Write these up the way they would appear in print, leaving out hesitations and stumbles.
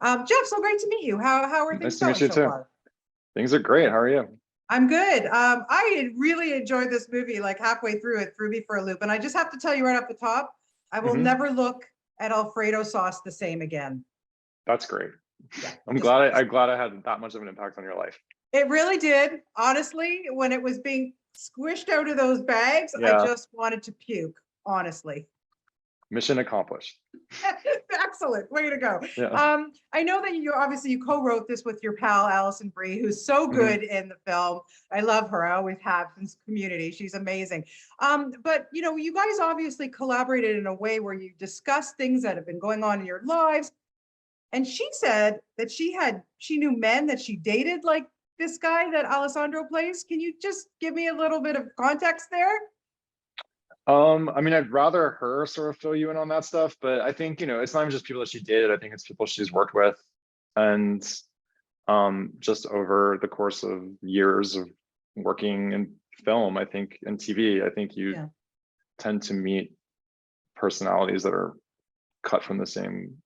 Jeff, so great to meet you. How are things Nice to meet going you so too. far? Things are great. How are you? I'm good. I really enjoyed this movie. Like halfway through, it threw me for a loop. And I just have to tell you right off the top, I will Hmm. never look at Alfredo sauce the same again. That's great. Yeah, I'm just glad I'm glad I had that much of an impact on your life. it really did. Honestly, when it was being squished out of those bags, I Yeah. just wanted to puke. Honestly. Mission accomplished. Excellent. Way to go. Yeah. I know that you co-wrote this with your pal Alison Brie, who's so Hmm. good in the film. I love her. I always have since Community. She's amazing. But you guys obviously collaborated in a way where you discussed things that have been going on in your lives. And she said that she knew men that she dated, like this guy that Alessandro plays. Can you just give me a little bit of context there? I mean, I'd rather her sort of fill you in on that stuff, but I think, it's not even just people that she dated. I think it's people she's worked with. And just over the course of years of working in film, I think, and TV, I think you Yeah. tend to meet personalities that are cut from the same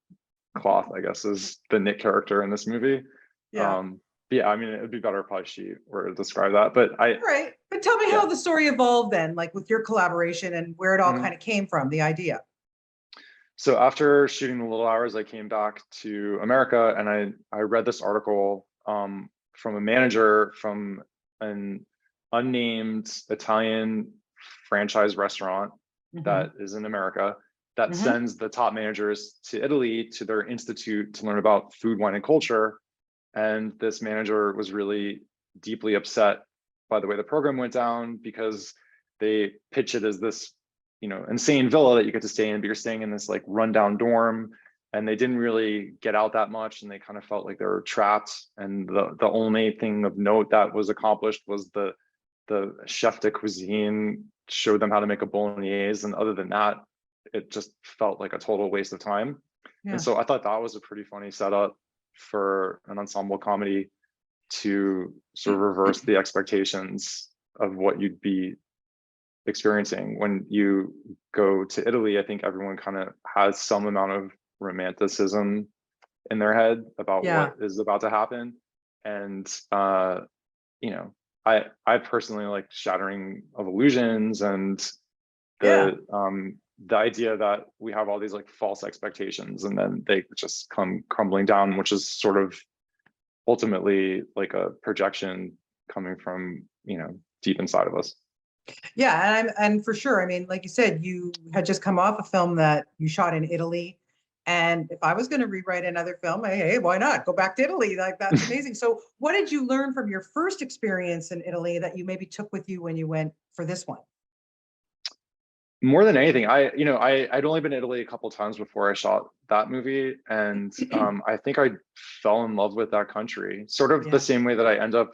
cloth, I guess, as the Nick character in this movie. Yeah. But yeah, I mean, it'd be better if probably she were to describe that. But All right. But tell me yeah. how the story evolved then, like with your collaboration and where it all Mhm. kind of came from, the idea. So after shooting the Little Hours, I came back to America and I read this article from a manager from an unnamed Italian franchise restaurant Mm-hmm. that is in America that Mm-hmm. sends the top managers to Italy to their institute to learn about food, wine, and culture. And this manager was really deeply upset by the way the program went down because they pitch it as this, insane villa that you get to stay in, but you're staying in this like rundown dorm. And they didn't really get out that much, and they kind of felt like they were trapped. And the only thing of note that was accomplished was the chef de cuisine showed them how to make a bolognese, and other than that, it just felt like a total waste of time. And Yeah. so I thought that was a pretty funny setup for an ensemble comedy to sort of reverse the expectations of what you'd be experiencing when you go to Italy. I think everyone kind of has some amount of romanticism in their head about Yeah. what is about to happen. And you know, I personally like shattering of illusions and Yeah. the idea that we have all these like false expectations and then they just come crumbling down, which is sort of ultimately like a projection coming from, deep inside of us. Yeah. And for sure. I mean, like you said, you had just come off a film that you shot in Italy. And if I was going to rewrite another film, hey, why not go back to Italy? Like that's amazing. So what did you learn from your first experience in Italy that you maybe took with you when you went for this one? More than anything, I'd only been to Italy a couple of times before I shot that movie, and I think I fell in love with that country, sort of the Yeah. same way that I end up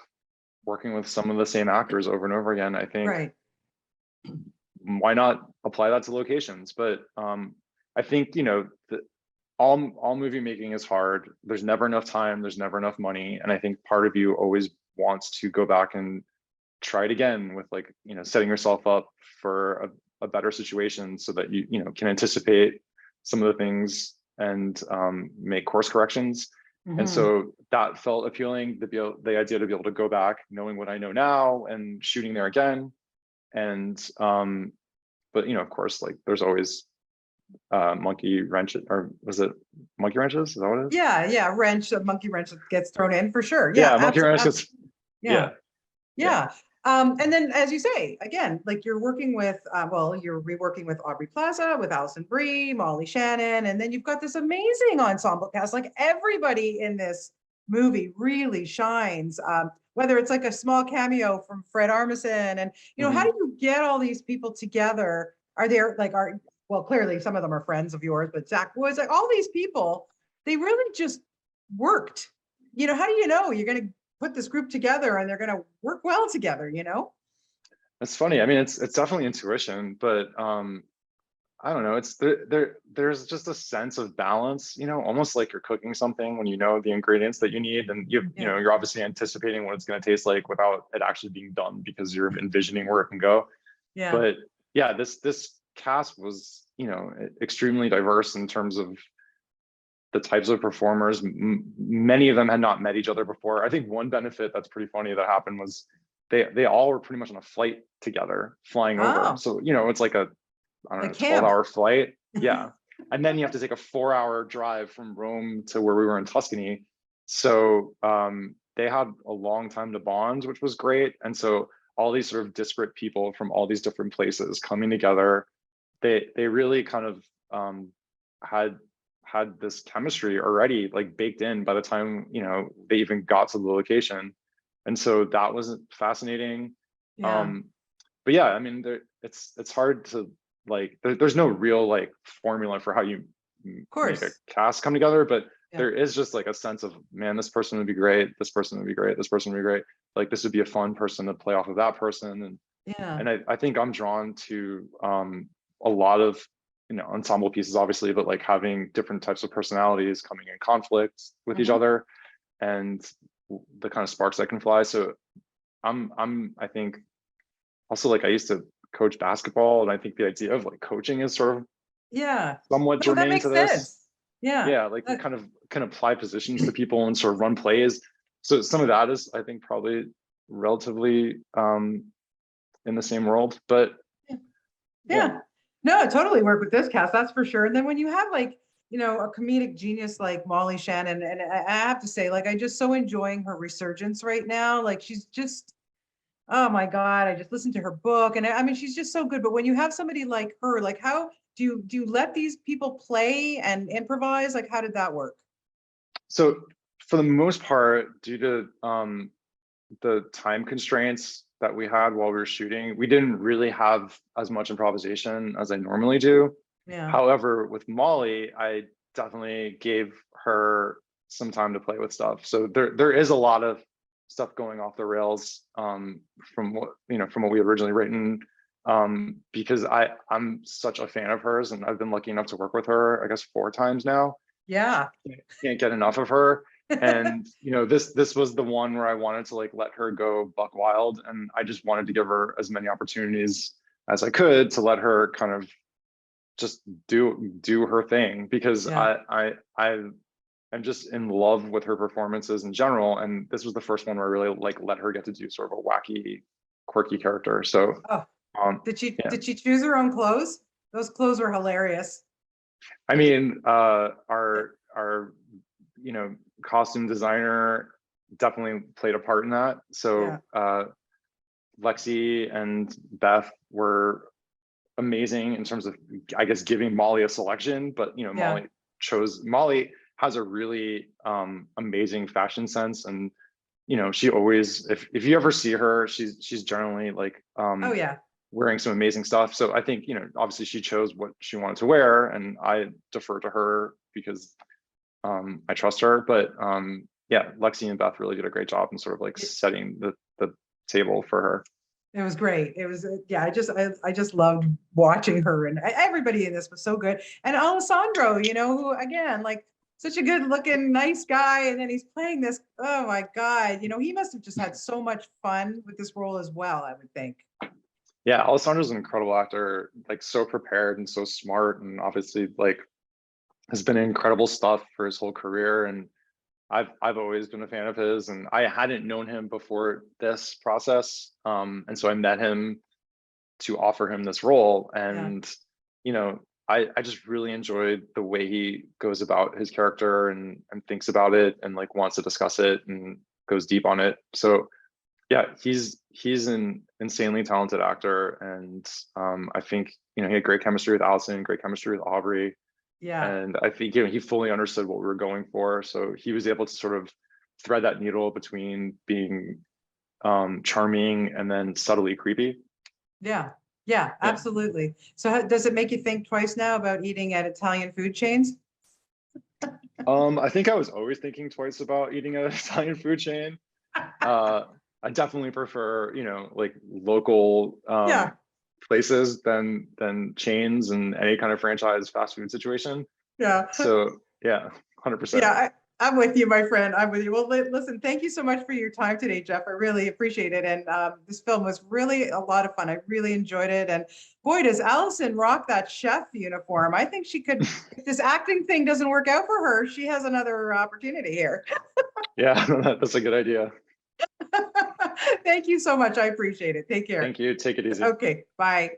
working with some of the same actors over and over again. I think Right. why not apply that to locations? But I think all movie making is hard. There's never enough time. There's never enough money, and I think part of you always wants to go back and try it again with like setting yourself up for a better situation so that you can anticipate some of the things and make course corrections. And Mm-hmm. so that felt appealing, the idea to be able to go back knowing what I know now and shooting there again. And but of course, like there's always monkey wrench, or was it monkey wrenches, is that what it is? Yeah. Yeah. Wrench, a monkey wrench that gets thrown in for sure. Yeah. Yeah, monkey wrenches. Yeah. Yeah. Yeah. Yeah. And then, as you say, again, like you're working with, you're reworking with Aubrey Plaza, with Alison Brie, Molly Shannon, and then you've got this amazing ensemble cast. Like everybody in this movie really shines. Whether it's like a small cameo from Fred Armisen, and how do Hmm. you get all these people together? Are there like are well, clearly some of them are friends of yours, but Zach Woods, like all these people, they really just worked. How do you know you're going to put this group together and they're going to work well together? It's funny. I mean, it's definitely intuition, but I don't know. It's there's just a sense of balance, almost like you're cooking something when you know the ingredients that you need, and Yeah. you're obviously anticipating what it's going to taste like without it actually being done because you're envisioning where it can go. Yeah. But yeah, this cast was, extremely diverse in terms of the types of performers. Many of them had not met each other before. I think one benefit that's pretty funny that happened was they all were pretty much on a flight together flying over. Oh, So, you know, it's like a, I don't know, like camp. 12-hour flight. Yeah. And then you have to take a 4-hour drive from Rome to where we were in Tuscany. So they had a long time to bond, which was great. And so all these sort of disparate people from all these different places coming together, they really kind of had this chemistry already like baked in by the time, you know, they even got to the location. And so that was fascinating. Yeah, But yeah, I mean, it's hard to like, there's no real like formula for how you of make a course. cast come together, but Yeah. there is just like a sense of, man, this person would be great, this person would be great, this person would be great. Like this would be a fun person to play off of that person. Yeah. And I think I'm drawn to a lot of, you know, ensemble pieces, obviously, but like having different types of personalities coming in conflict with each other and the kind of sparks that can fly. So I think also like I used to coach basketball, and I think the idea of like coaching is sort of Yeah. somewhat No, that germane makes to this. sense. Yeah. Yeah, like you kind of can apply positions to people and sort of run plays. So some of that is, I think, probably relatively in the same world, but Yeah. No, totally work with this cast, that's for sure. And then when you have like, you know, a comedic genius like Molly Shannon, and I have to say, like, I just so enjoying her resurgence right now. Like, she's just, oh my God, I just listened to her book, and I mean, she's just so good. But when you have somebody like her, like, how do you let these people play and improvise? Like, how did that work? So for the most part, due to the time constraints that we had while we were shooting, we didn't really have as much improvisation as I normally do. Yeah. However, with Molly, I definitely gave her some time to play with stuff. So there is a lot of stuff going off the rails from what, you know, from what we had originally written, because I'm such a fan of hers, and I've been lucky enough to work with her, I guess, 4 times now. Yeah. Can't get enough of her. And you know, this was the one where I wanted to like let her go buck wild, and I just wanted to give her as many opportunities as I could to let her kind of just do her thing, because Yeah. I'm just in love with her performances in general, and this was the first one where I really like let her get to do sort of a wacky, quirky character. So Oh, yeah, did she choose her own clothes? Those clothes were hilarious. I mean, our you know, costume designer definitely played a part in that. So Yeah. Lexi and Beth were amazing in terms of, I guess, giving Molly a selection, but you know, Yeah. Molly has a really amazing fashion sense, and you know, she always, if you ever see her, she's generally like Oh yeah. wearing some amazing stuff. So I think, you know, obviously she chose what she wanted to wear, and I defer to her because I trust her. But yeah, Lexi and Beth really did a great job in sort of like setting the table for her. It was great. It was, yeah, I just loved watching her, and everybody in this was so good. And Alessandro, you know, who again, like such a good looking, nice guy. And then he's playing this. Oh my God. You know, he must have just had so much fun with this role as well, I would think. Yeah, Alessandro's an incredible actor, like so prepared and so smart, and obviously like has been incredible stuff for his whole career. And I've always been a fan of his, and I hadn't known him before this process. And so I met him to offer him this role. Yeah. And, you know, I just really enjoyed the way he goes about his character and thinks about it and like wants to discuss it and goes deep on it. So yeah, he's an insanely talented actor. And I think, you know, he had great chemistry with Allison, great chemistry with Aubrey. Yeah. And I think, you know, he fully understood what we were going for. So he was able to sort of thread that needle between being charming and then subtly creepy. Yeah. Yeah, Yeah. absolutely. So does it make you think twice now about eating at Italian food chains? I think I was always thinking twice about eating at an Italian food chain. I definitely prefer, you know, like local Yeah. places than chains and any kind of franchise fast food situation. Yeah. So yeah, 100%. Yeah. I'm with you, my friend. I'm with you. Well, listen, thank you so much for your time today, Jeff. I really appreciate it. And this film was really a lot of fun. I really enjoyed it. And boy, does Allison rock that chef uniform. I think she could, if this acting thing doesn't work out for her, she has another opportunity here. Yeah, that's a good idea. Thank you so much. I appreciate it. Take care. Thank you. Take it easy. Okay, bye.